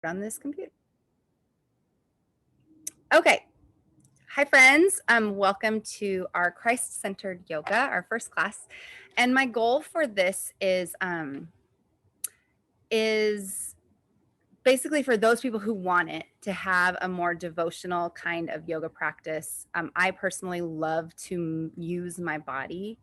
on this computer. Okay. Hi, friends. Welcome to our Christ-centered yoga, our first class. And my goal for this is basically for those people who want it to have a more devotional kind of yoga practice. I personally love to use my body.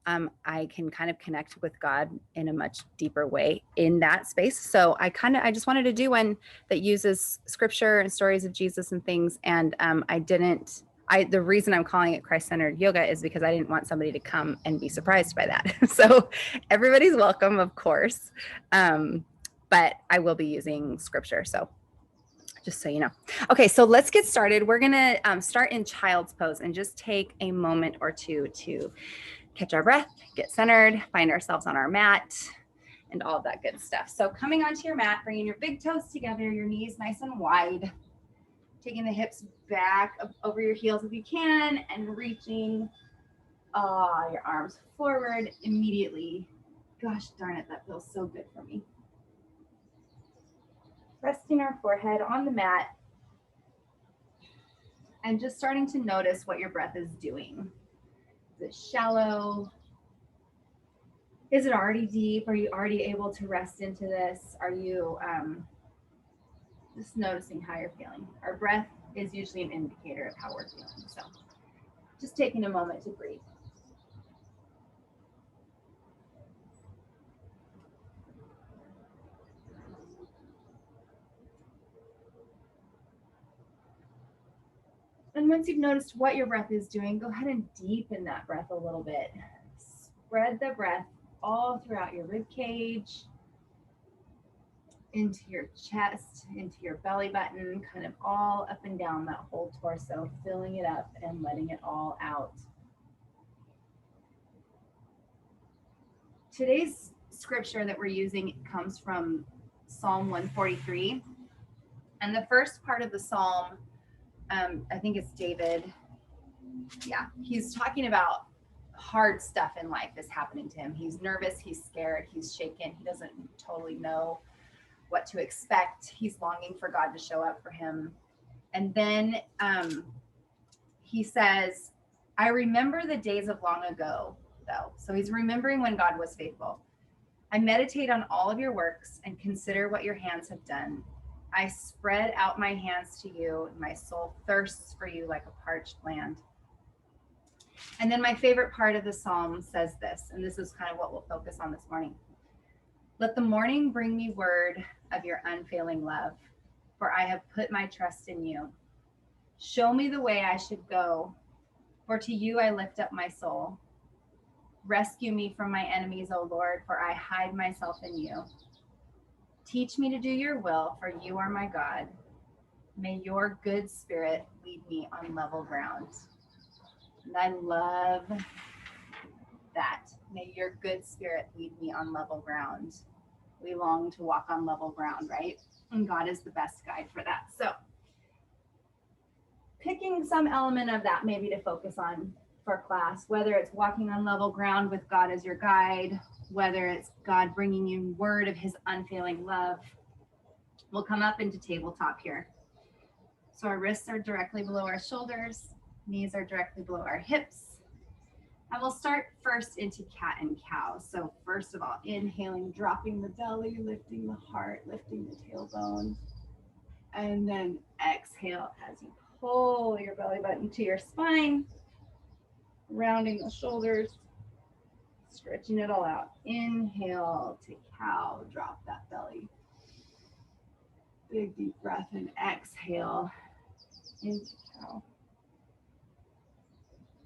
I can kind of connect with God in a much deeper way in that space. So I just wanted to do one that uses scripture and stories of Jesus and things. And the reason I'm calling it Christ-centered yoga is because I didn't want somebody to come and be surprised by that. So everybody's welcome, of course. But I will be using scripture. So just so you know. Okay, so let's get started. We're going to start in child's pose and just take a moment or two to catch our breath, get centered, find ourselves on our mat, and all of that good stuff. So coming onto your mat, bringing your big toes together, your knees nice and wide, taking the hips back over your heels if you can, and reaching your arms forward immediately. Gosh darn it, that feels so good for me. Resting our forehead on the mat and just starting to notice what your breath is doing. Is it shallow? Is it already deep? Are you already able to rest into this? Are you just noticing how you're feeling? Our breath is usually an indicator of how we're feeling. So just taking a moment to breathe. And once you've noticed what your breath is doing, go ahead and deepen that breath a little bit. Spread the breath all throughout your rib cage, into your chest, into your belly button, kind of all up and down that whole torso, filling it up and letting it all out. Today's scripture that we're using comes from Psalm 143. And the first part of the psalm, I think it's David. Yeah, he's talking about hard stuff in life is happening to him. He's nervous, he's scared, he's shaken, he doesn't totally know what to expect. He's longing for God to show up for him. And then he says, I remember the days of long ago, though. So he's remembering when God was faithful. I meditate on all of your works and consider what your hands have done. I spread out my hands to you, and my soul thirsts for you like a parched land. And then my favorite part of the psalm says this, and this is kind of what we'll focus on this morning. Let the morning bring me word of your unfailing love, for I have put my trust in you. Show me the way I should go, for to you I lift up my soul. Rescue me from my enemies, O Lord, for I hide myself in you. Teach me to do your will, for you are my God. May your good spirit lead me on level ground. And I love that. May your good spirit lead me on level ground. We long to walk on level ground, right? And God is the best guide for that. So picking some element of that maybe to focus on for class, whether it's walking on level ground with God as your guide, whether it's God bringing you word of his unfailing love. We'll come up into tabletop here. So our wrists are directly below our shoulders, knees are directly below our hips. And we'll start first into cat and cow. So first of all, inhaling, dropping the belly, lifting the heart, lifting the tailbone. And then exhale as you pull your belly button to your spine, rounding the shoulders, stretching it all out. Inhale to cow, drop that belly. Big deep breath and exhale into cow.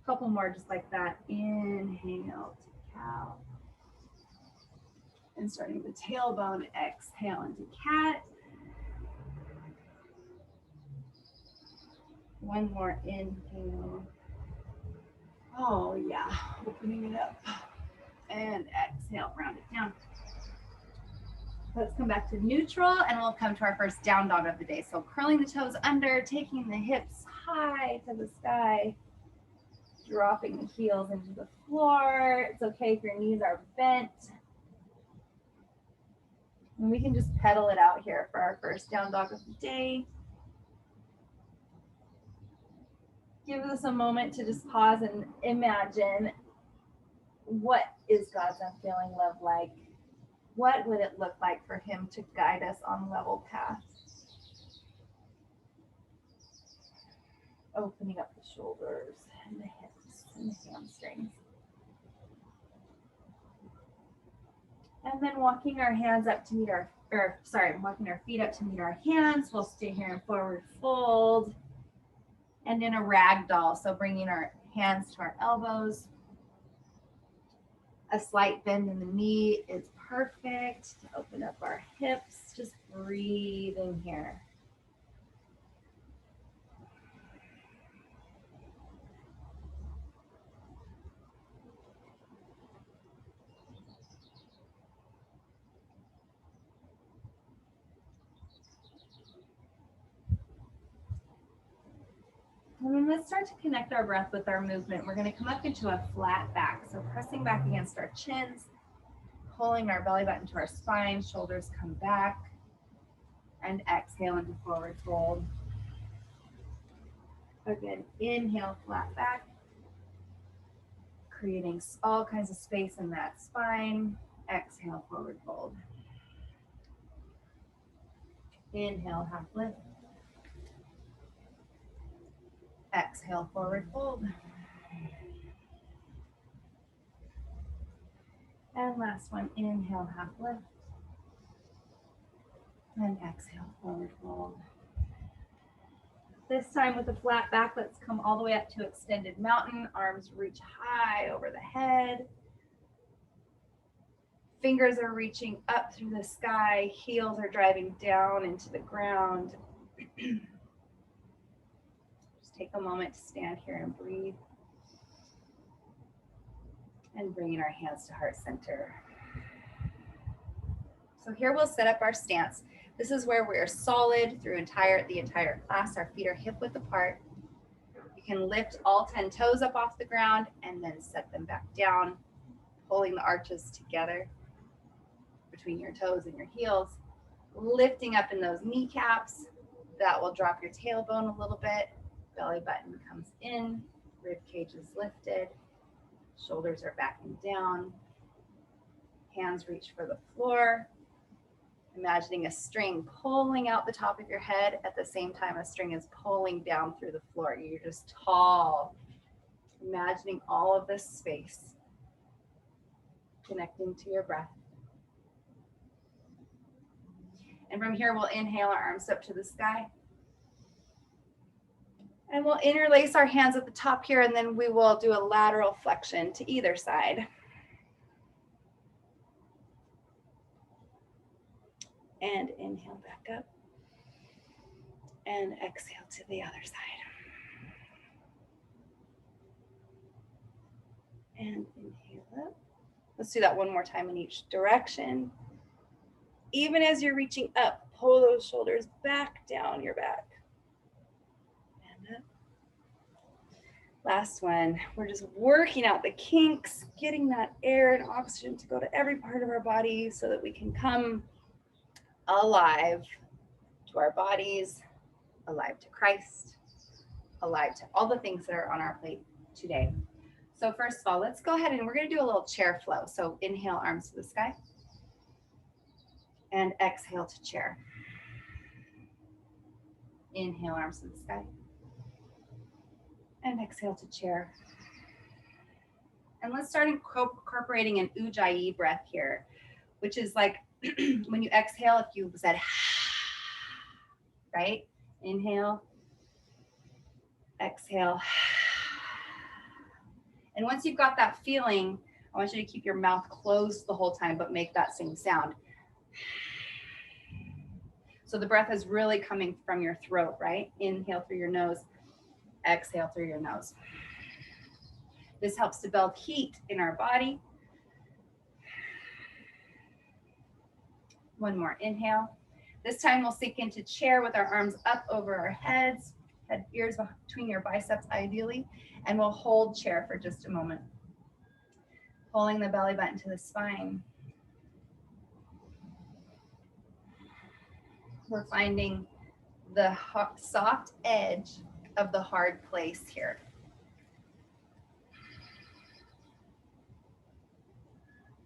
A couple more just like that. Inhale to cow. And starting the tailbone, exhale into cat. One more inhale. Oh yeah, opening it up. And exhale, round it down. Let's come back to neutral and we'll come to our first down dog of the day. So curling the toes under, taking the hips high to the sky, dropping the heels into the floor. It's okay if your knees are bent. And we can just pedal it out here for our first down dog of the day. Give us a moment to just pause and imagine, what is God's unfailing love like? What would it look like for him to guide us on level paths? Opening up the shoulders and the hips and the hamstrings. And then walking our hands up to meet our, walking our feet up to meet our hands. We'll stay here in forward fold and in a ragdoll. So bringing our hands to our elbows. A slight bend in the knee is perfect to open up our hips. Just breathing here. And then let's start to connect our breath with our movement. We're going to come up into a flat back. So pressing back against our chins, pulling our belly button to our spine, shoulders come back, and exhale into forward fold. Again, inhale, flat back, creating all kinds of space in that spine. Exhale, forward fold. Inhale, half lift. Exhale, forward fold. And last one, inhale, half lift. And exhale, forward fold. This time with a flat back, let's come all the way up to extended mountain. Arms reach high over the head. Fingers are reaching up through the sky. Heels are driving down into the ground. Just take a moment to stand here and breathe. And bringing our hands to heart center. So here we'll set up our stance. This is where we're solid through the entire class. Our feet are hip width apart. You can lift all 10 toes up off the ground and then set them back down, pulling the arches together between your toes and your heels, lifting up in those kneecaps. That will drop your tailbone a little bit. Belly button comes in, rib cage is lifted, shoulders are backing down, hands reach for the floor. Imagining a string pulling out the top of your head at the same time a string is pulling down through the floor. You're just tall. Imagining all of this space. Connecting to your breath. And from here, we'll inhale our arms up to the sky. And we'll interlace our hands at the top here, and then we will do a lateral flexion to either side. And inhale back up. And exhale to the other side. And inhale up. Let's do that one more time in each direction. Even as you're reaching up, pull those shoulders back down your back. And up. Last one. We're just working out the kinks, getting that air and oxygen to go to every part of our body so that we can come alive to our bodies, alive to Christ, alive to all the things that are on our plate today. So first of all, let's go ahead and we're going to do a little chair flow. So inhale, arms to the sky, and exhale to chair. Inhale, arms to the sky, and exhale to chair. And let's start incorporating an ujjayi breath here, which is like when you exhale, if you said, right? Inhale, exhale. And once you've got that feeling, I want you to keep your mouth closed the whole time, but make that same sound. So the breath is really coming from your throat, right? Inhale through your nose, exhale through your nose. This helps to build heat in our body. One more inhale. This time we'll sink into chair with our arms up over our heads, ears between your biceps ideally, and we'll hold chair for just a moment. Pulling the belly button to the spine. We're finding the soft edge of the hard place here.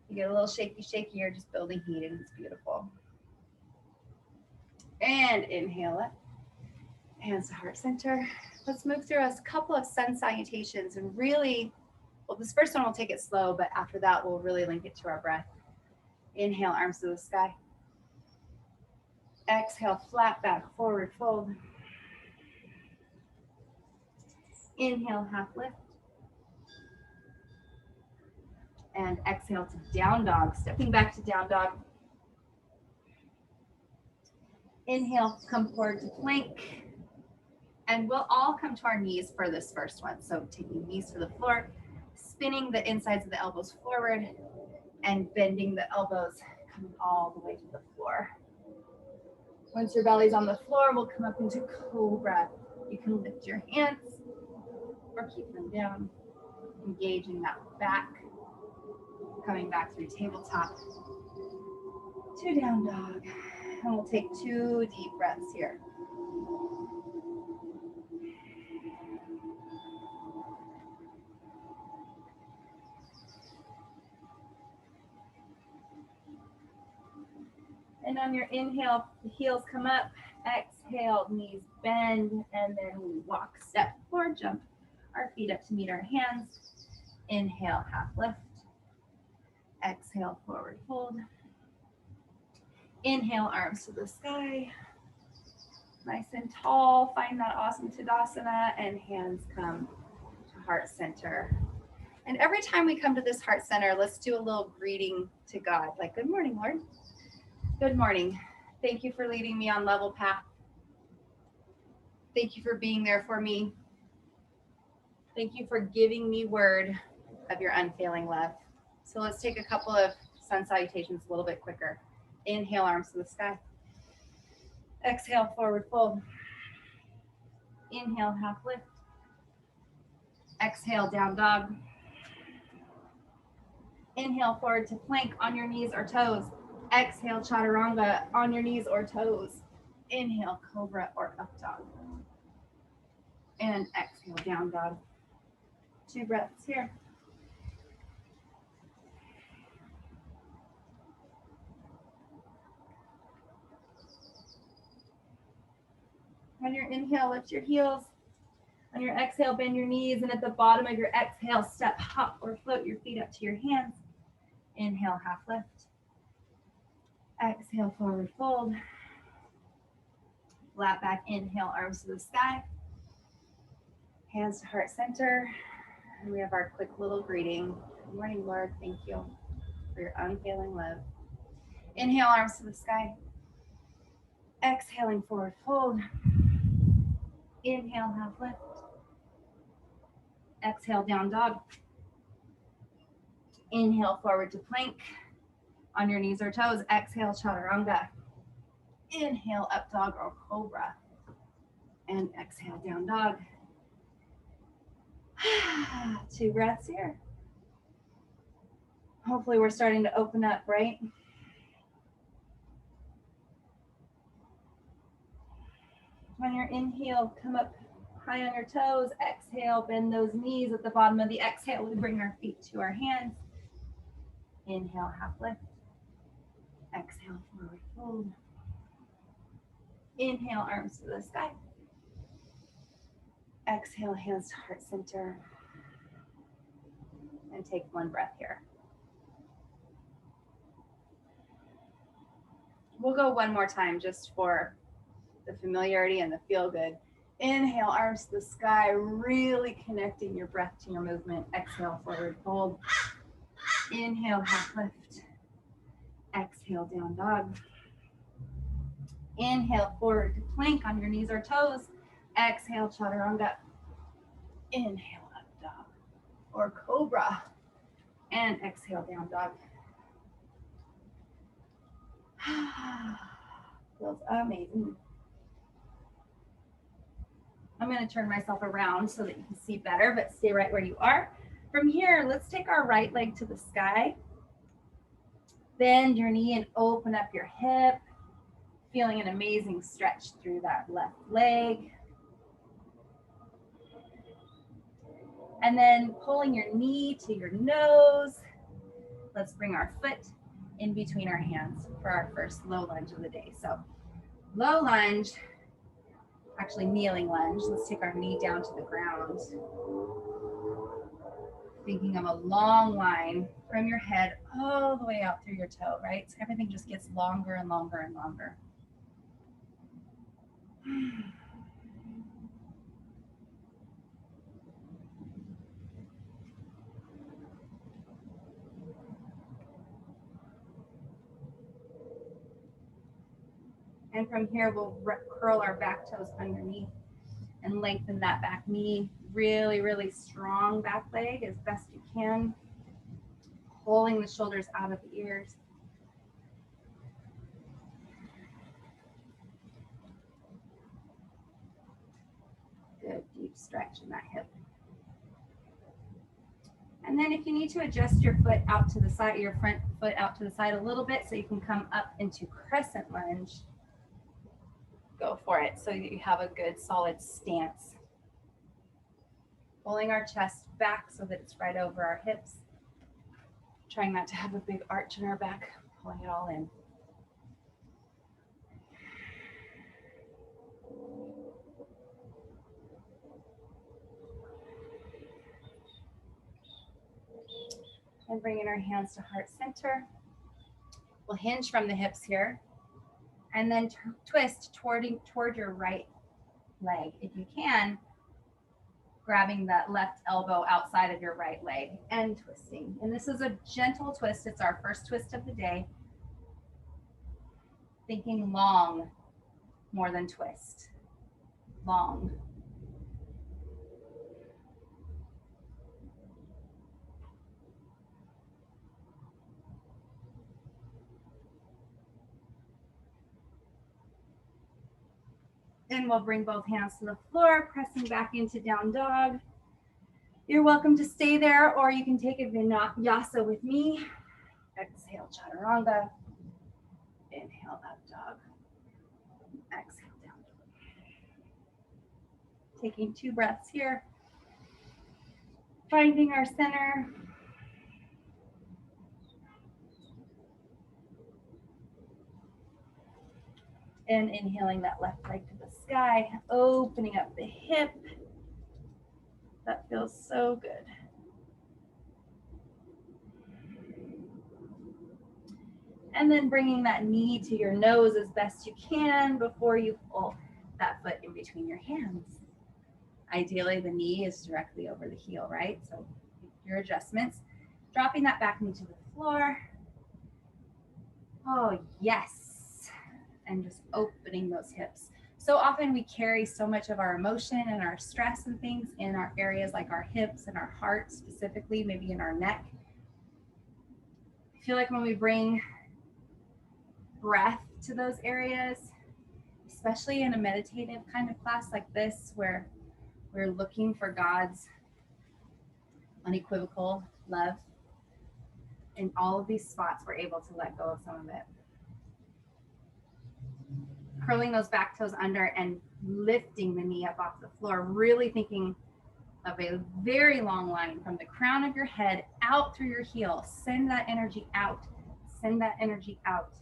You get a little shaky, you're just building heat, and it's beautiful. And inhale up, hands to heart center. Let's move through a couple of sun salutations and really, well, this first one we'll take it slow, but after that we'll really link it to our breath. Inhale, arms to the sky. Exhale, flat back, forward fold. Inhale, half lift. And exhale to down dog, stepping back to down dog. Inhale, come forward to plank. And we'll all come to our knees for this first one. So taking knees to the floor, spinning the insides of the elbows forward, and bending the elbows, coming all the way to the floor. Once your belly's on the floor, we'll come up into cobra. You can lift your hands or keep them down, engaging that back, coming back through tabletop to down dog. And we'll take 2 deep breaths here. And on your inhale, the heels come up. Exhale, knees bend, and then we walk, step forward, jump our feet up to meet our hands. Inhale, half lift. Exhale, forward fold. Inhale, arms to the sky. Nice and tall. Find that awesome Tadasana, and hands come to heart center. And every time we come to this heart center, let's do a little greeting to God. Like, good morning, Lord. Good morning. Thank you for leading me on level path. Thank you for being there for me. Thank you for giving me word of your unfailing love. So let's take a couple of sun salutations a little bit quicker. Inhale, arms to the sky. Exhale, forward fold. Inhale, half lift. Exhale, down dog. Inhale, forward to plank on your knees or toes. Exhale, chaturanga on your knees or toes. Inhale, cobra or up dog. And exhale, down dog. 2 breaths here. On your inhale, lift your heels. On your exhale, bend your knees. And at the bottom of your exhale, step, hop, or float your feet up to your hands. Inhale, half lift. Exhale, forward fold. Flat back, inhale, arms to the sky. Hands to heart center. And we have our quick little greeting. Good morning, Lord. Thank you for your unfailing love. Inhale, arms to the sky. Exhaling, forward fold. Inhale, half lift. Exhale, down dog. Inhale, forward to plank. On your knees or toes, exhale, chaturanga. Inhale, up dog or cobra. And exhale, down dog. 2 breaths here. Hopefully we're starting to open up, right? On your inhale, come up high on your toes. Exhale, bend those knees. At the bottom of the exhale, we bring our feet to our hands. Inhale, half lift. Exhale, forward fold. Inhale, arms to the sky. Exhale, hands to heart center. And take 1 breath here. We'll go one more time just for the familiarity and the feel good. Inhale, arms to the sky, really connecting your breath to your movement. Exhale, forward fold. Inhale, half lift. Exhale, down dog. Inhale, forward to plank on your knees or toes. Exhale, chaturanga. Inhale, up dog or cobra. And exhale, down dog. Feels amazing. I'm going to turn myself around so that you can see better, but stay right where you are. From here, let's take our right leg to the sky. Bend your knee and open up your hip. Feeling an amazing stretch through that left leg. And then pulling your knee to your nose. Let's bring our foot in between our hands for our first low lunge of the day. So low lunge, actually kneeling lunge. Let's take our knee down to the ground. Thinking of a long line from your head all the way out through your toe, right? So everything just gets longer and longer and longer. And from here, we'll curl our back toes underneath and lengthen that back knee. Really, really strong back leg as best you can. Pulling the shoulders out of the ears. Good deep stretch in that hip. And then if you need to adjust your foot out to the side, your front foot out to the side a little bit so you can come up into crescent lunge, go for it so that you have a good solid stance. Pulling our chest back so that it's right over our hips. Trying not to have a big arch in our back, pulling it all in. And bringing our hands to heart center. We'll hinge from the hips here. And then twist toward your right leg. If you can, grabbing that left elbow outside of your right leg and twisting. And this is a gentle twist. It's our first twist of the day. Thinking long more than twist. Long. And we'll bring both hands to the floor, pressing back into down dog. You're welcome to stay there, or you can take a vinyasa with me. Exhale, chaturanga. Inhale, up dog. Exhale, down dog. Taking 2 breaths here. Finding our center. And inhaling that left leg to the sky, opening up the hip. That feels so good. And then bringing that knee to your nose as best you can before you pull that foot in between your hands. Ideally, the knee is directly over the heel, right? So your adjustments. Dropping that back knee to the floor. Oh, yes. And just opening those hips. So often we carry so much of our emotion and our stress and things in our areas like our hips and our heart specifically, maybe in our neck. I feel like when we bring breath to those areas, especially in a meditative kind of class like this, where we're looking for God's unequivocal love, in all of these spots, we're able to let go of some of it. Curling those back toes under and lifting the knee up off the floor, really thinking of a very long line from the crown of your head out through your heel. Send that energy out. Send that energy out.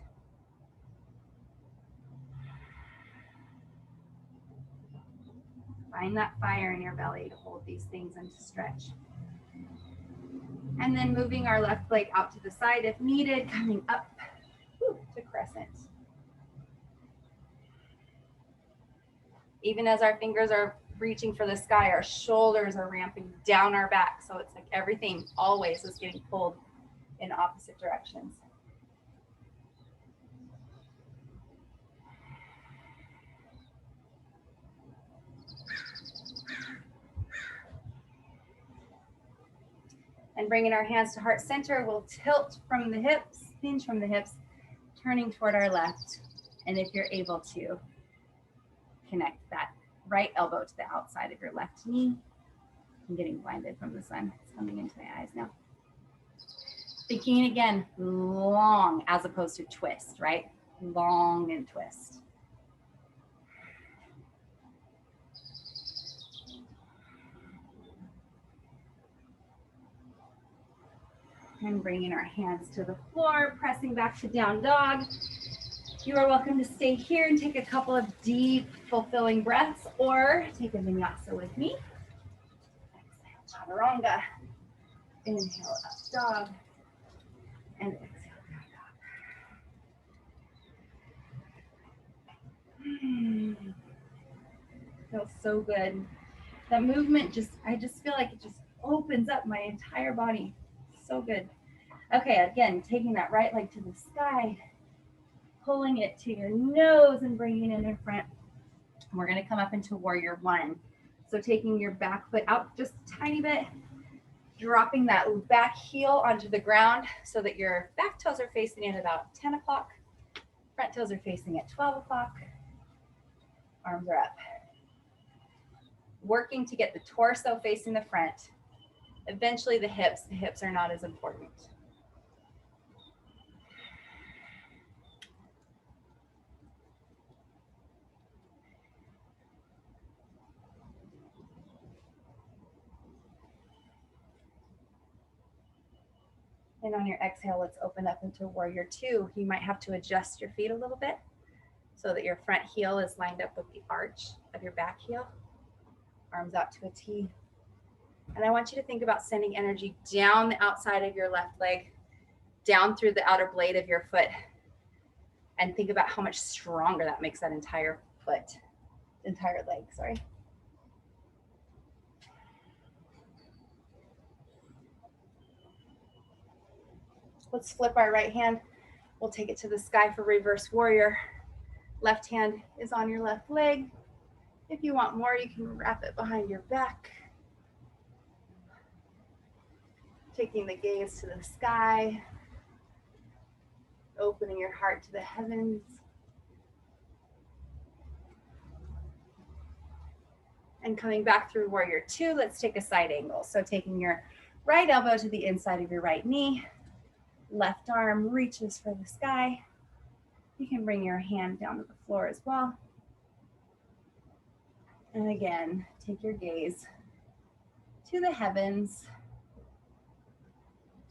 Find that fire in your belly to hold these things and to stretch. And then moving our left leg out to the side if needed, coming up to crescent. Even as our fingers are reaching for the sky, our shoulders are ramping down our back. So it's like everything always is getting pulled in opposite directions. And bringing our hands to heart center, we'll tilt from the hips, hinge from the hips, turning toward our left. And if you're able to, connect that right elbow to the outside of your left knee. I'm getting blinded from the sun. It's coming into my eyes now. Thinking again, long as opposed to twist, right? Long and twist. And bringing our hands to the floor, pressing back to down dog. You are welcome to stay here and take a couple of deep, fulfilling breaths, or take a vinyasa with me. Exhale, chaturanga. Inhale, up dog. And exhale, down dog. Feels so good. That movement I just feel like it just opens up my entire body. So good. Okay, again, taking that right leg to the sky, pulling it to your nose and bringing it in front. We're gonna come up into warrior one. So taking your back foot out just a tiny bit, dropping that back heel onto the ground so that your back toes are facing at about 10 o'clock. Front toes are facing at 12 o'clock. Arms are up. Working to get the torso facing the front. Eventually the hips are not as important. And on your exhale, let's open up into warrior two. You might have to adjust your feet a little bit so that your front heel is lined up with the arch of your back heel. Arms out to a T. And I want you to think about sending energy down the outside of your left leg, down through the outer blade of your foot. And think about how much stronger that makes that entire leg, sorry. Let's flip our right hand. We'll take it to the sky for reverse warrior. Left hand is on your left leg. If you want more, you can wrap it behind your back. Taking the gaze to the sky. Opening your heart to the heavens. And coming back through warrior two, let's take a side angle. So taking your right elbow to the inside of your right knee. Left arm reaches for the sky. You can bring your hand down to the floor as well. And again, take your gaze to the heavens,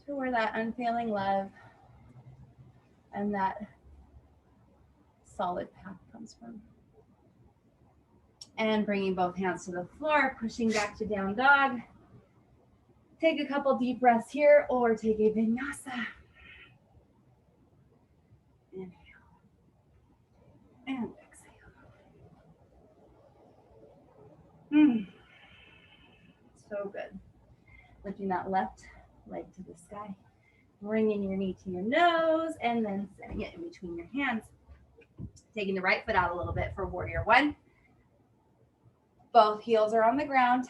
to where that unfailing love and that solid path comes from. And bringing both hands to the floor, pushing back to down dog. Take a couple deep breaths here or take a vinyasa. Inhale and exhale. So good. Lifting that left leg to the sky. Bringing your knee to your nose and then setting it in between your hands. Taking the right foot out a little bit for warrior one. Both heels are on the ground.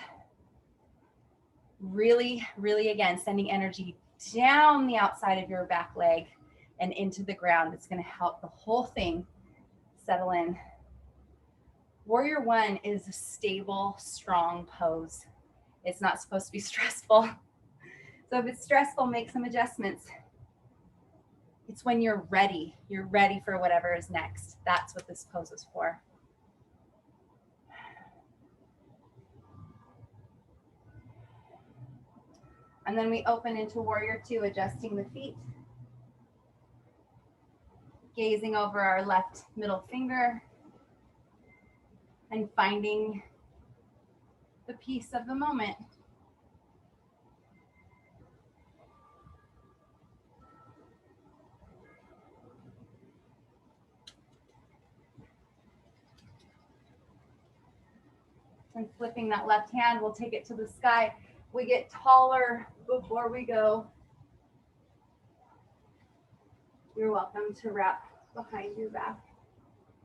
Really, really, again, sending energy down the outside of your back leg and into the ground. It's going to help the whole thing settle in. Warrior one is a stable, strong pose. It's not supposed to be stressful. So if it's stressful, make some adjustments. It's when you're ready for whatever is next. That's what this pose is for. And then we open into warrior two, adjusting the feet. Gazing over our left middle finger. And finding the peace of the moment. And flipping that left hand, we'll take it to the sky. We get taller before we go. You're welcome to wrap behind your back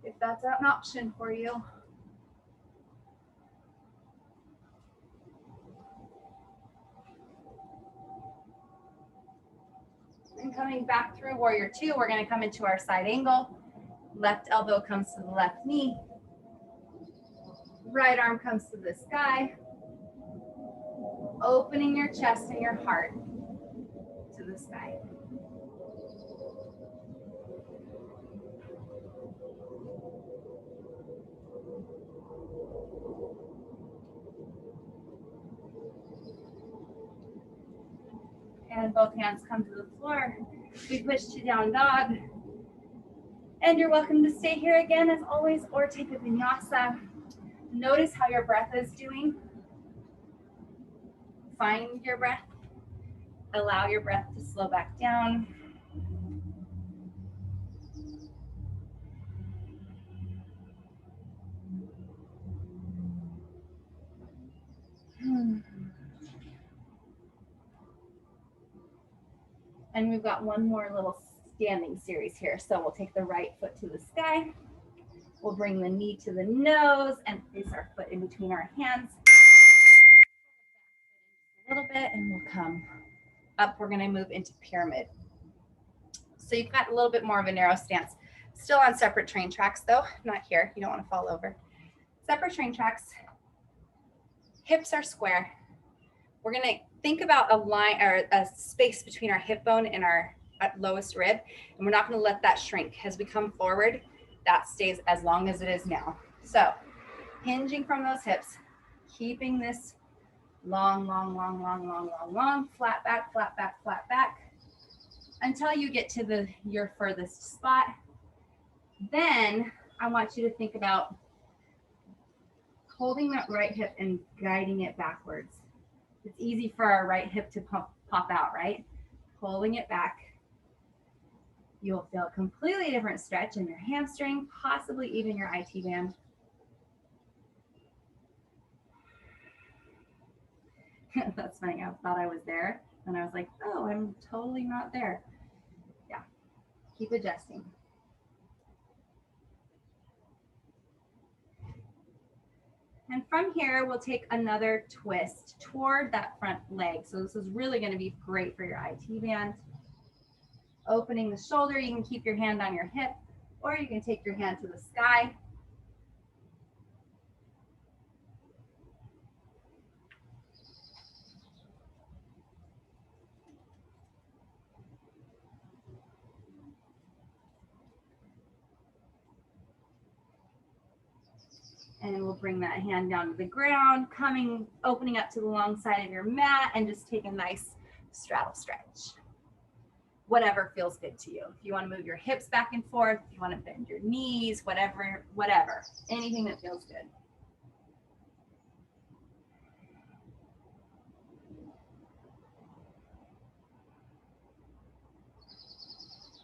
if that's an option for you. And coming back through warrior two, we're going to come into our side angle. Left elbow comes to the left knee. Right arm comes to the sky. Opening your chest and your heart to the sky. And both hands come to the floor. We push to down dog. And you're welcome to stay here again as always, or take a vinyasa. Notice how your breath is doing. Find your breath. Allow your breath to slow back down. And we've got one more little standing series here. So we'll take the right foot to the sky. We'll bring the knee to the nose and place our foot in between our hands. A little bit, and we'll come up. We're gonna move into pyramid. So you've got a little bit more of a narrow stance. Still on separate train tracks though, not here. You don't wanna fall over. Separate train tracks. Hips are square. We're gonna think about a line or a space between our hip bone and our lowest rib, and we're not gonna let that shrink. As we come forward, that stays as long as it is now. So hinging from those hips, keeping this long, long, long, long, long, long, long, flat back, flat back, flat back, until you get to your furthest spot. Then I want you to think about holding that right hip and guiding it backwards. It's easy for our right hip to pop out, right? Pulling it back. You'll feel a completely different stretch in your hamstring, possibly even your IT band. That's funny. I thought I was there, and I was like, oh, I'm totally not there. Yeah, keep adjusting. And from here, we'll take another twist toward that front leg. So this is really going to be great for your IT band. Opening the shoulder, you can keep your hand on your hip, or you can take your hand to the sky. And we'll bring that hand down to the ground, opening up to the long side of your mat, and just take a nice straddle stretch. Whatever feels good to you. If you want to move your hips back and forth, if you want to bend your knees, whatever, anything that feels good.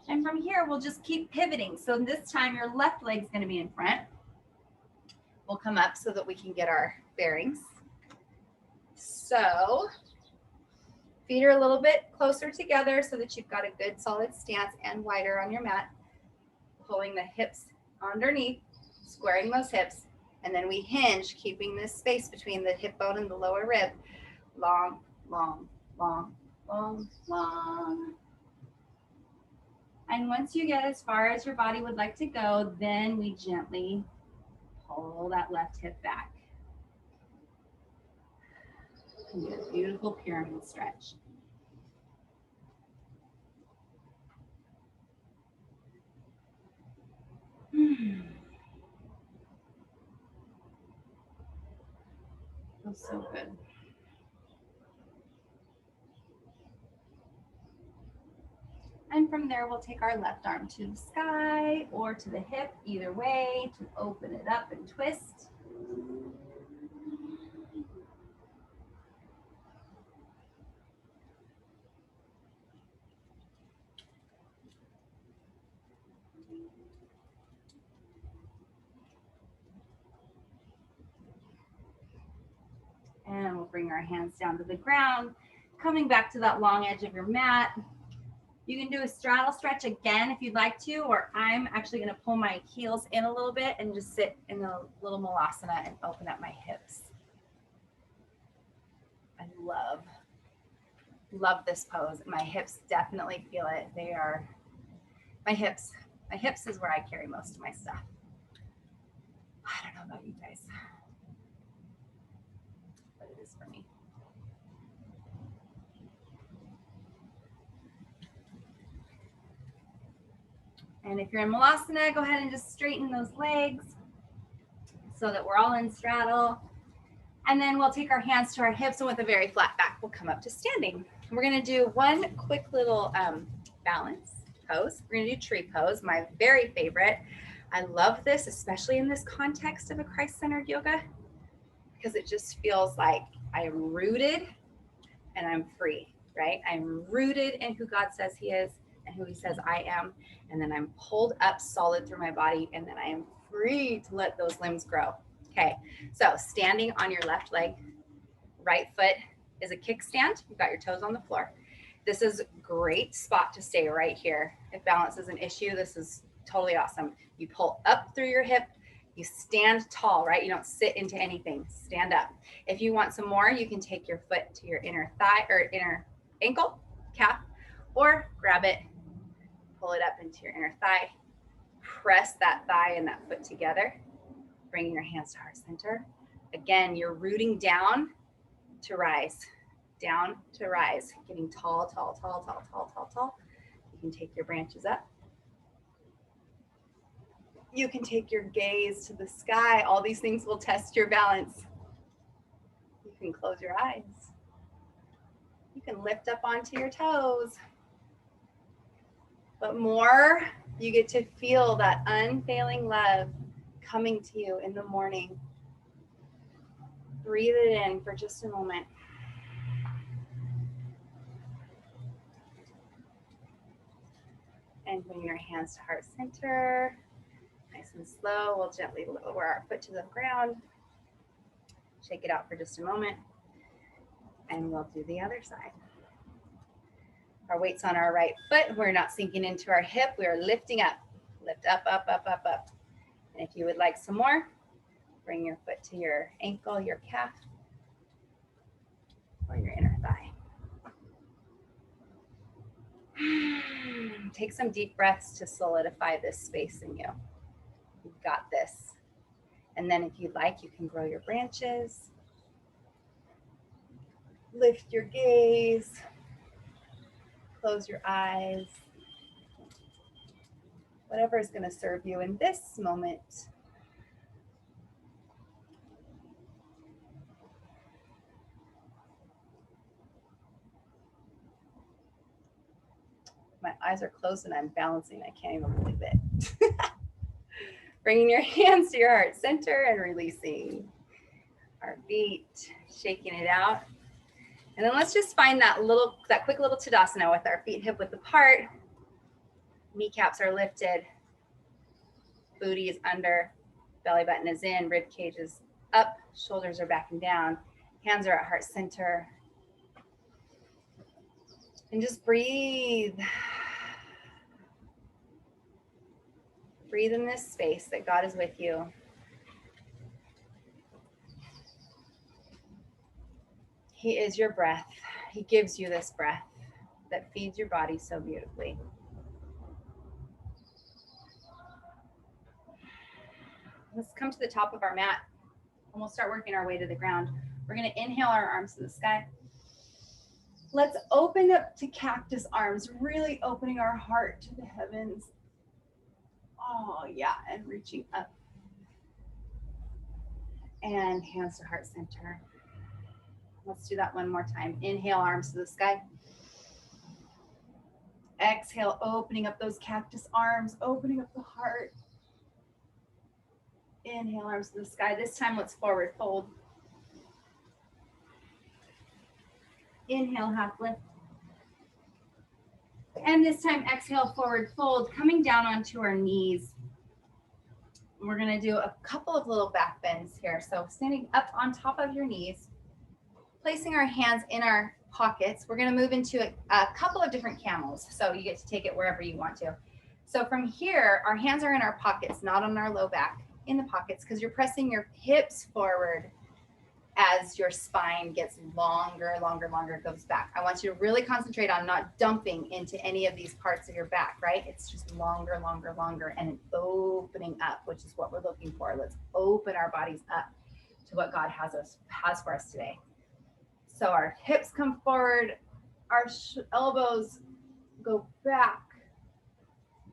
And from here, we'll just keep pivoting. So this time your left leg's going to be in front. We'll come up so that we can get our bearings. So feet are a little bit closer together so that you've got a good solid stance and wider on your mat. Pulling the hips underneath, squaring those hips, and then we hinge, keeping this space between the hip bone and the lower rib. Long, long, long, long, long. And once you get as far as your body would like to go, then we gently pull that left hip back. And get a beautiful pyramid stretch. Feels so good. And from there, we'll take our left arm to the sky or to the hip, either way, to open it up and twist. And we'll bring our hands down to the ground, coming back to that long edge of your mat. You can do a straddle stretch again if you'd like to, or I'm actually going to pull my heels in a little bit and just sit in a little malasana and open up my hips. I love this pose. My hips definitely feel it. They are my hips is where I carry most of my stuff. I don't know about you guys, but it is for me. And if you're in malasana, go ahead and just straighten those legs so that we're all in straddle. And then we'll take our hands to our hips, and with a very flat back, we'll come up to standing. We're going to do one quick little balance pose. We're going to do tree pose, my very favorite. I love this, especially in this context of a Christ-centered yoga, because it just feels like I am rooted and I'm free, right? I'm rooted in who God says he is and who he says I am. And then I'm pulled up solid through my body, and then I am free to let those limbs grow. Okay, so standing on your left leg, right foot is a kickstand. You've got your toes on the floor. This is a great spot to stay right here. If balance is an issue, this is totally awesome. You pull up through your hip, you stand tall, right? You don't sit into anything, stand up. If you want some more, you can take your foot to your inner thigh or inner ankle, calf, or grab it, pull it up into your inner thigh, press that thigh and that foot together, bringing your hands to heart center. Again, you're rooting down to rise, down to rise, getting tall, tall, tall, tall, tall, tall, tall. You can take your branches up. You can take your gaze to the sky. All these things will test your balance. You can close your eyes. You can lift up onto your toes. But more, you get to feel that unfailing love coming to you in the morning. Breathe it in for just a moment. And bring your hands to heart center. Nice and slow, we'll gently lower our foot to the ground. Shake it out for just a moment. And we'll do the other side. Our weight's on our right foot. We're not sinking into our hip. We are lifting up. Lift up, up, up, up, up. And if you would like some more, bring your foot to your ankle, your calf, or your inner thigh. Take some deep breaths to solidify this space in you. You've got this. And then if you'd like, you can grow your branches. Lift your gaze. Close your eyes. Whatever is going to serve you in this moment. My eyes are closed and I'm balancing. I can't even believe it. Bringing your hands to your heart center and releasing our feet, shaking it out. And then let's just find that quick little Tadasana with our feet hip width apart. Kneecaps are lifted. Booty is under. Belly button is in. Rib cage is up. Shoulders are back and down. Hands are at heart center. And just breathe. Breathe in this space that God is with you. He is your breath. He gives you this breath that feeds your body so beautifully. Let's come to the top of our mat and we'll start working our way to the ground. We're going to inhale our arms to the sky. Let's open up to cactus arms, really opening our heart to the heavens. Oh, yeah, and reaching up. And hands to heart center. Let's do that one more time. Inhale, arms to the sky. Exhale, opening up those cactus arms, opening up the heart. Inhale, arms to the sky. This time, let's forward fold. Inhale, half lift. And this time, exhale, forward fold, coming down onto our knees. We're going to do a couple of little back bends here. So standing up on top of your knees, placing our hands in our pockets. We're going to move into a couple of different camels. So you get to take it wherever you want to. So from here, our hands are in our pockets, not on our low back, in the pockets, because you're pressing your hips forward as your spine gets longer, goes back. I want you to really concentrate on not dumping into any of these parts of your back, right? It's just longer, and opening up, which is what we're looking for. Let's open our bodies up to what God has for us today. So our hips come forward, our elbows go back.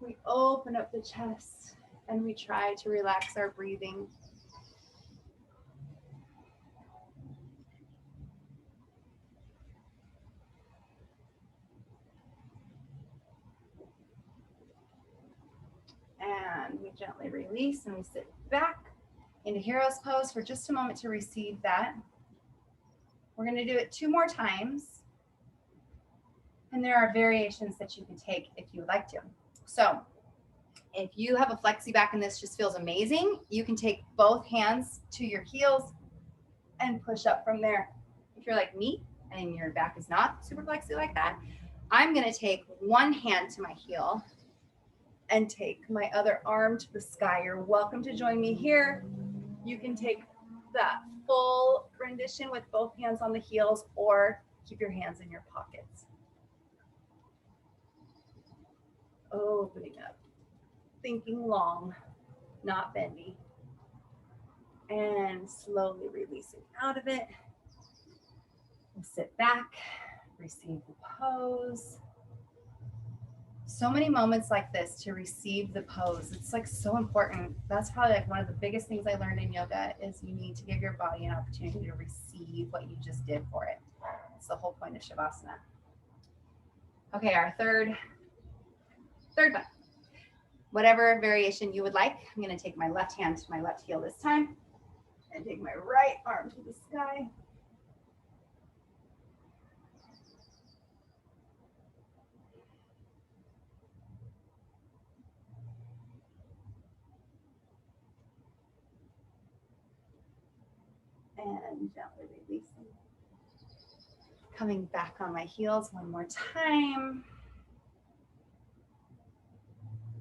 We open up the chest and we try to relax our breathing. gently release, and we sit back into hero's pose for just a moment to receive that. We're going to do it 2 more times. And there are variations that you can take if you would like to. So if you have a flexi back and this just feels amazing, you can take both hands to your heels and push up from there. If you're like me and your back is not super flexy like that, I'm going to take one hand to my heel and take my other arm to the sky. You're welcome to join me here. You can take that full rendition with both hands on the heels, or keep your hands in your pockets. Opening up, thinking long, not bendy, and slowly releasing out of it. We'll sit back, receive the pose. So many moments like this to receive the pose. It's like so important. That's probably like one of the biggest things I learned in yoga is you need to give your body an opportunity to receive what you just did for it. It's the whole point of Shavasana. Okay, our third one. Whatever variation you would like. I'm going to take my left hand to my left heel this time and take my right arm to the sky. And gently releasing. Coming back on my heels one more time.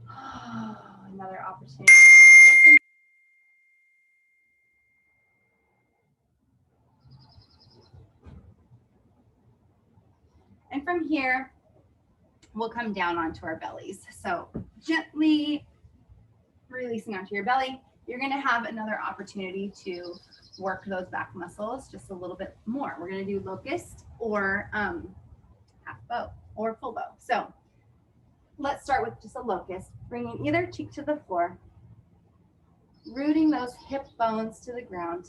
Oh, another opportunity to look. And from here, we'll come down onto our bellies. So gently releasing onto your belly. You're going to have another opportunity to work those back muscles just a little bit more. We're going to do locust or half bow or full bow. So let's start with just a locust, bringing either cheek to the floor, rooting those hip bones to the ground,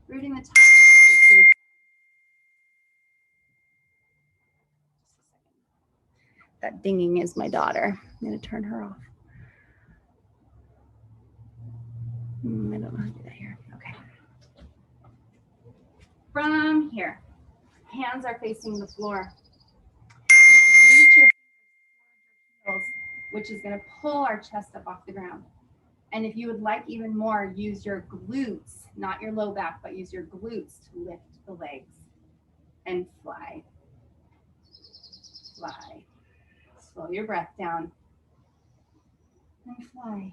rooting the top of the feet to the ground. That dinging is my daughter. I'm going to turn her off. I don't know how to do that here. Okay. From here, hands are facing the floor. You're going to reach your heels, which is going to pull our chest up off the ground. And if you would like even more, use your glutes, not your low back, but use your glutes to lift the legs and fly. Fly. Slow your breath down and fly.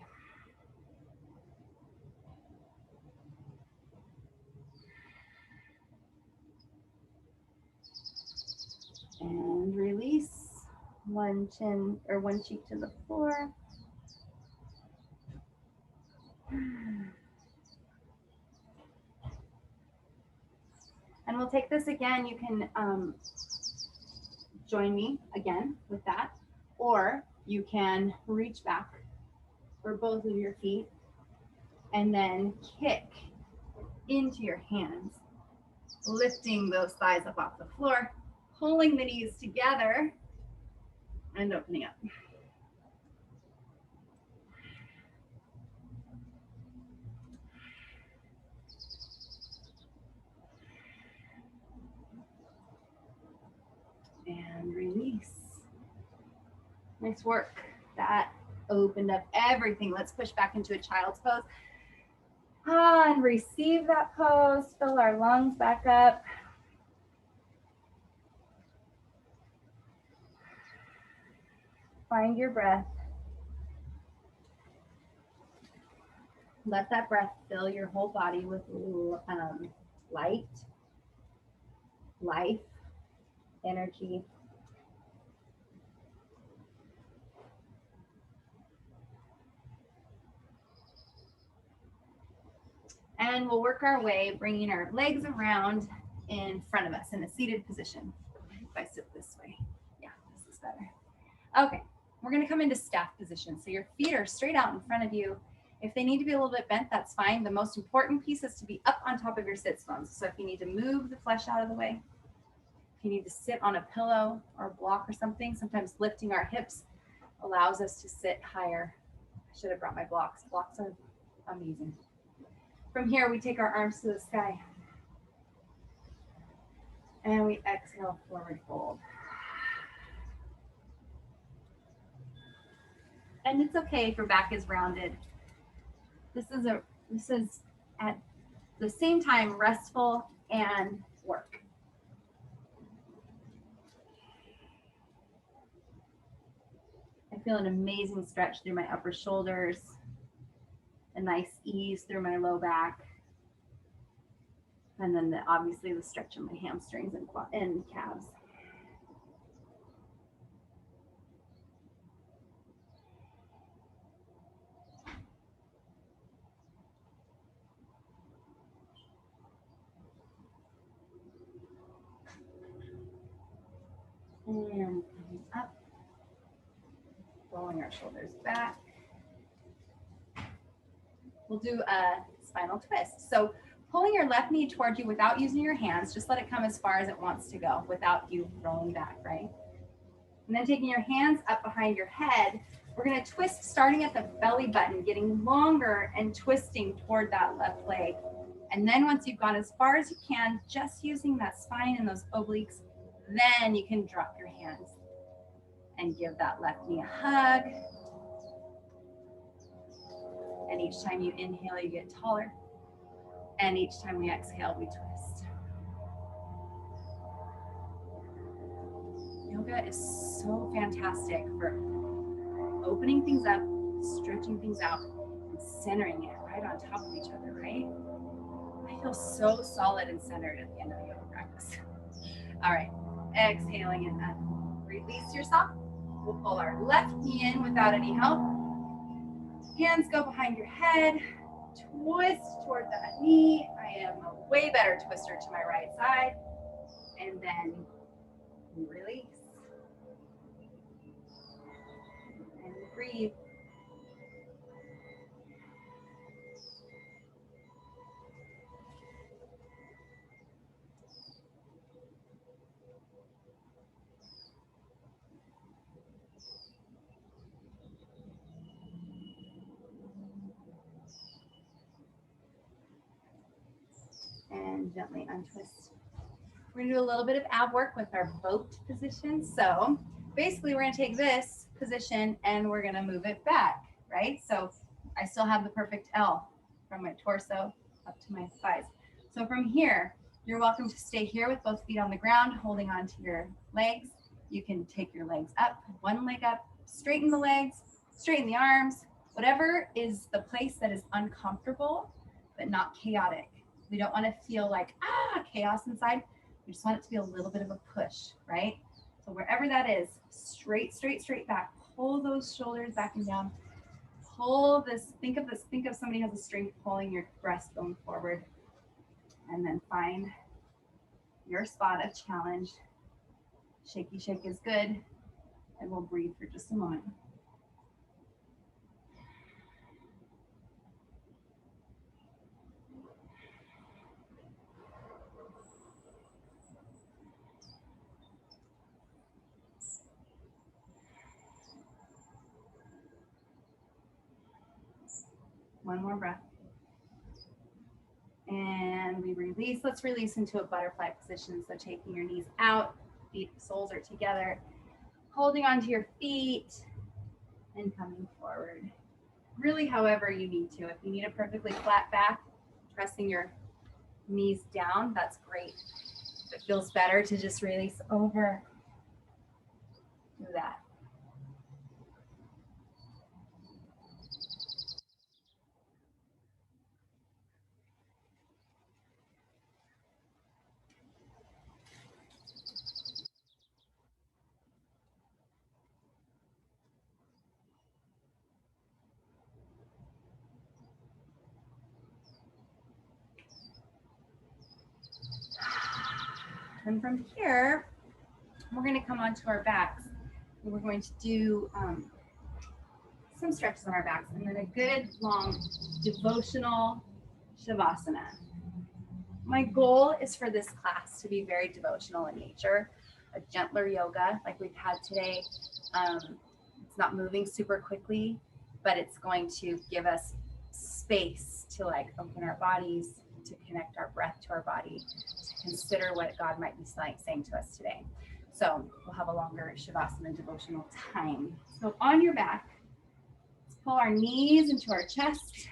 And release. One chin or one cheek to the floor. And we'll take this again. You can join me again with that, or you can reach back for both of your feet and then kick into your hands, lifting those thighs up off the floor, pulling the knees together and opening up. And release. Nice work. That opened up everything. Let's push back into a child's pose. And receive that pose. Fill our lungs back up. Find your breath. Let that breath fill your whole body with light, life, energy. And we'll work our way, bringing our legs around in front of us in a seated position. If I sit this way, yeah, this is better. Okay, we're gonna come into staff position. So your feet are straight out in front of you. If they need to be a little bit bent, that's fine. The most important piece is to be up on top of your sits bones. So if you need to move the flesh out of the way, if you need to sit on a pillow or a block or something, sometimes lifting our hips allows us to sit higher. I should have brought my blocks. Blocks are amazing. From here, we take our arms to the sky. And we exhale, forward fold. And it's okay if your back is rounded. This is at the same time restful and work. I feel an amazing stretch through my upper shoulders, a nice ease through my low back, and then obviously the stretch in my hamstrings and calves. And coming up, rolling our shoulders back. We'll do a spinal twist. So pulling your left knee towards you without using your hands, just let it come as far as it wants to go without you rolling back, right? And then taking your hands up behind your head, we're gonna twist starting at the belly button, getting longer and twisting toward that left leg. And then once you've gone as far as you can, just using that spine and those obliques, then you can drop your hands and give that left knee a hug. And each time you inhale, you get taller. And each time we exhale, we twist. Yoga is so fantastic for opening things up, stretching things out, and centering it right on top of each other, right? I feel so solid and centered at the end of the yoga practice. All right, exhaling and up. Release yourself. We'll pull our left knee in without any help. Hands go behind your head. Twist toward that knee. I am a way better twister to my right side. And then release. And breathe. And gently untwist. We're gonna do a little bit of ab work with our boat position. So basically we're gonna take this position and we're gonna move it back, right? So I still have the perfect L from my torso up to my thighs. So from here, you're welcome to stay here with both feet on the ground, holding on to your legs. You can take your legs up, one leg up, straighten the legs, straighten the arms, whatever is the place that is uncomfortable, but not chaotic. We don't want to feel like, chaos inside. We just want it to be a little bit of a push, right? So wherever that is, straight, straight, straight back. Pull those shoulders back and down. Pull this, think of somebody has a string pulling your breastbone forward. And then find your spot of challenge. Shaky shake is good. And we'll breathe for just a moment. One more breath. And we release. Let's release into a butterfly position. So taking your knees out, feet, soles are together, holding onto your feet and coming forward. Really, however you need to. If you need a perfectly flat back, pressing your knees down, that's great. If it feels better to just release over, do that. And from here, we're going to come onto our backs. And we're going to do some stretches on our backs and then a good long devotional shavasana. My goal is for this class to be very devotional in nature, a gentler yoga like we've had today. It's not moving super quickly. but it's going to give us space to like open our bodies, to connect our breath to our body, to consider what God might be saying to us today. So we'll have a longer Shavasana devotional time. So on your back, let's pull our knees into our chest.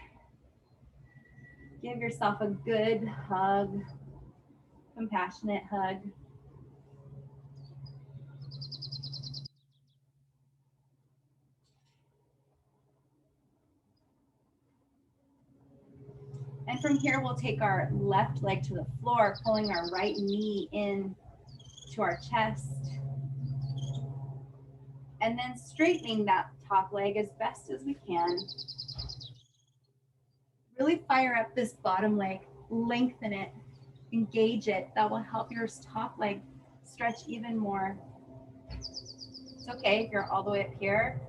Give yourself a good hug, compassionate hug. And from here, we'll take our left leg to the floor, pulling our right knee in to our chest. And then straightening that top leg as best as we can. Really fire up this bottom leg, lengthen it, engage it. That will help your top leg stretch even more. It's okay if you're all the way up here.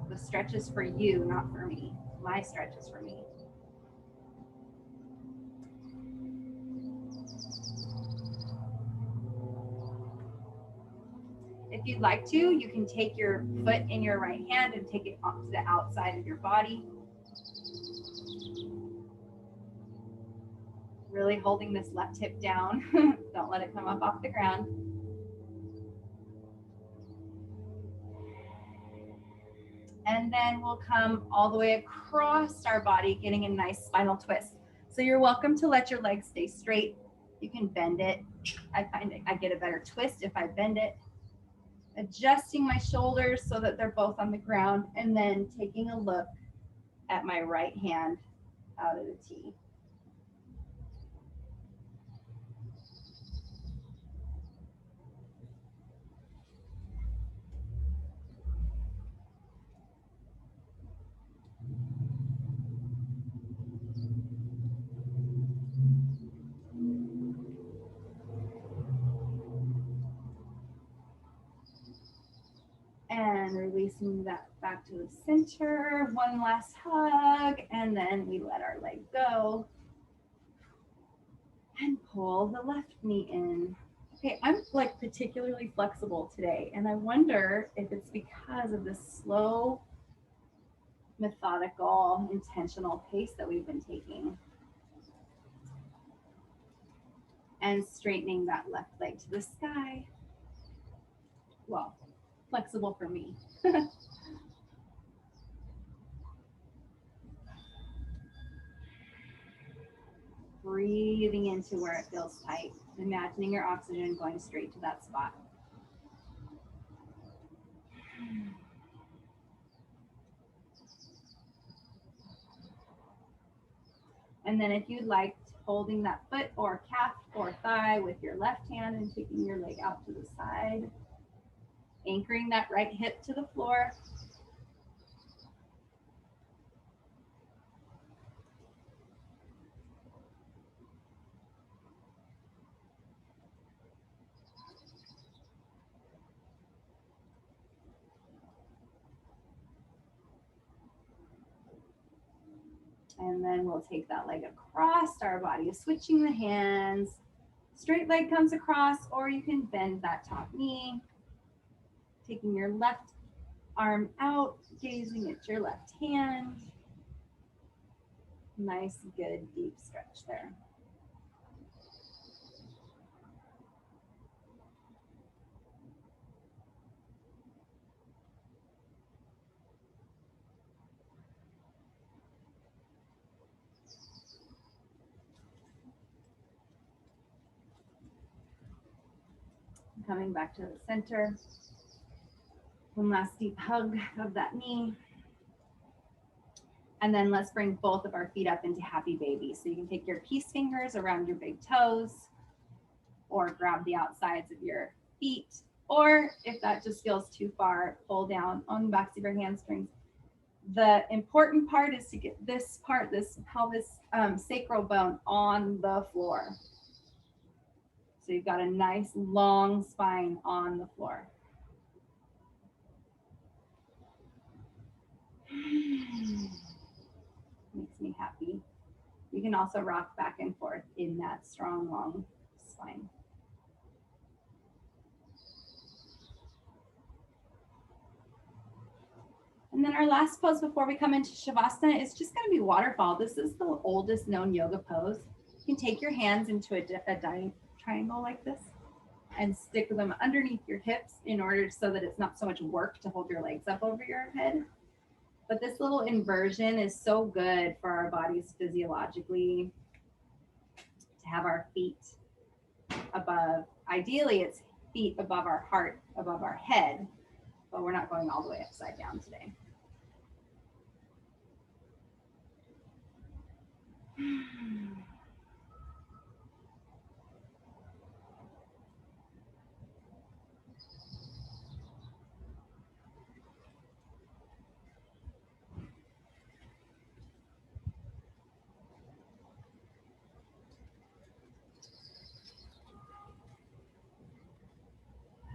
The stretch is for you, not for me. My stretch is for me. If you'd like to, you can take your foot in your right hand and take it up to the outside of your body. Really holding this left hip down. Don't let it come up off the ground. And then we'll come all the way across our body, getting a nice spinal twist. So you're welcome to let your legs stay straight. You can bend it. I find I get a better twist if I bend it. Adjusting my shoulders so that they're both on the ground, and then taking a look at my right hand out of the T. And releasing that back to the center. One last hug, and then we let our leg go. And pull the left knee in. Okay, I'm like particularly flexible today, and I wonder if it's because of this slow, methodical, intentional pace that we've been taking. And straightening that left leg to the sky. Well, flexible for me. Breathing into where it feels tight. Imagining your oxygen going straight to that spot. And then if you'd like, holding that foot or calf or thigh with your left hand and taking your leg out to the side. Anchoring that right hip to the floor. And then we'll take that leg across our body, switching the hands. Straight leg comes across, or you can bend that top knee. Taking your left arm out, gazing at your left hand. Nice, good, deep stretch there. Coming back to the center. One last deep hug of that knee. And then let's bring both of our feet up into happy baby. So you can take your peace fingers around your big toes, or grab the outsides of your feet. Or if that just feels too far, pull down on the backs of your hamstrings. The important part is to get this part, this pelvis sacral bone on the floor. So you've got a nice long spine on the floor. Makes me happy. You can also rock back and forth in that strong, long spine. And then our last pose before we come into Shavasana is just going to be waterfall. This is the oldest known yoga pose. You can take your hands into a triangle like this and stick them underneath your hips in order so that it's not so much work to hold your legs up over your head. But this little inversion is so good for our bodies physiologically, to have our feet above. Ideally, it's feet above our heart, above our head, but we're not going all the way upside down today.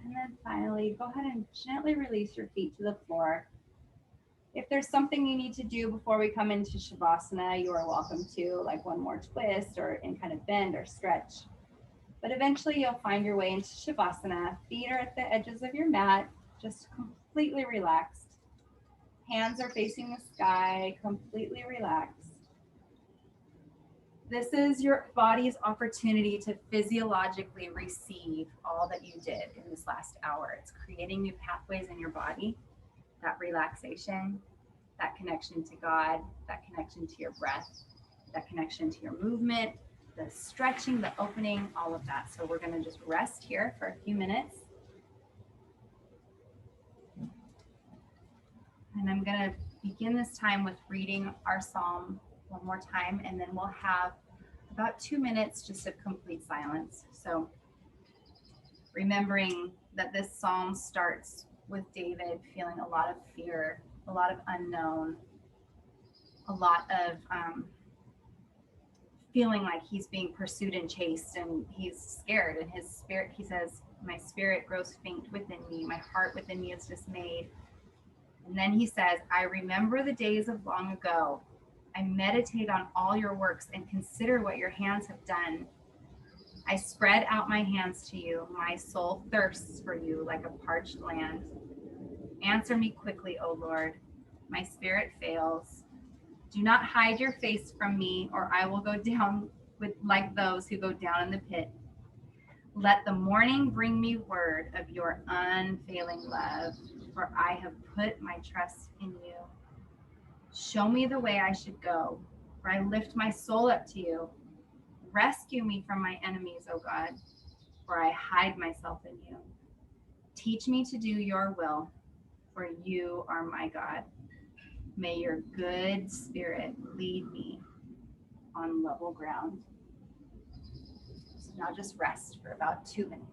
And then finally, go ahead and gently release your feet to the floor. If there's something you need to do before we come into Shavasana, you are welcome to, like one more twist or any kind of bend or stretch. But eventually you'll find your way into Shavasana. Feet are at the edges of your mat, just completely relaxed. Hands are facing the sky, completely relaxed. This is your body's opportunity to physiologically receive all that you did in this last hour. It's creating new pathways in your body, that relaxation, that connection to God, that connection to your breath, that connection to your movement, the stretching, the opening, all of that. So we're going to just rest here for a few minutes. And I'm going to begin this time with reading our psalm one more time, and then we'll have about 2 minutes just of complete silence. So remembering that this psalm starts with David feeling a lot of fear, a lot of unknown, a lot of feeling like he's being pursued and chased, and he's scared. And his spirit, he says, my spirit grows faint within me. My heart within me is dismayed. And then he says, I remember the days of long ago. I meditate on all your works and consider what your hands have done. I spread out my hands to you. My soul thirsts for you like a parched land. Answer me quickly, O Lord. My spirit fails. Do not hide your face from me, or I will go down like those who go down in the pit. Let the morning bring me word of your unfailing love, for I have put my trust in you. Show me the way I should go, for I lift my soul up to you. Rescue me from my enemies, O God, for I hide myself in you. Teach me to do your will, for you are my God. May your good spirit lead me on level ground. So now just rest for about 2 minutes.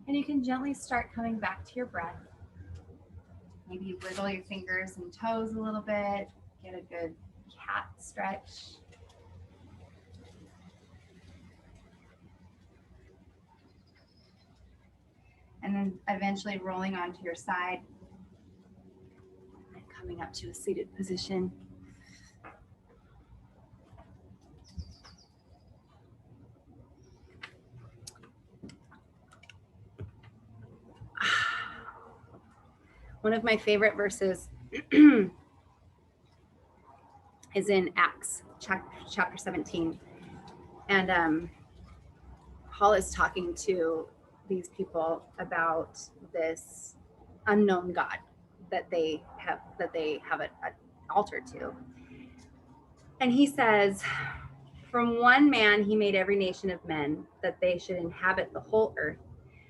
And you can gently start coming back to your breath. Maybe wiggle your fingers and toes a little bit. Get a good cat stretch. And then eventually rolling onto your side and coming up to a seated position. One of my favorite verses is in Acts chapter 17. And Paul is talking to these people about this unknown God that they have an altar to. And he says, from one man he made every nation of men, that they should inhabit the whole earth.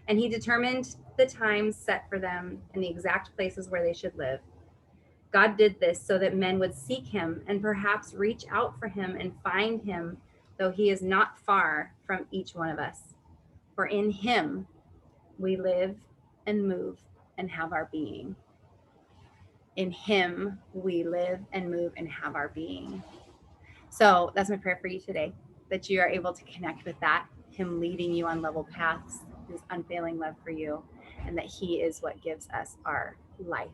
And he determined the times set for them and the exact places where they should live. God did this so that men would seek him and perhaps reach out for him and find him, though he is not far from each one of us. For in him we live and move and have our being. In him we live and move and have our being. So that's my prayer for you today, that you are able to connect with that, him leading you on level paths, his unfailing love for you, and that he is what gives us our life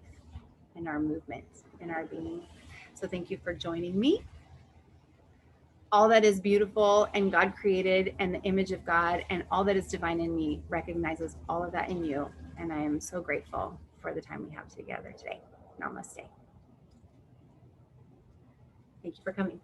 and our movement and our being. So thank you for joining me. All that is beautiful and God created and the image of God and all that is divine in me recognizes all of that in you. And I am so grateful for the time we have together today. Namaste. Thank you for coming.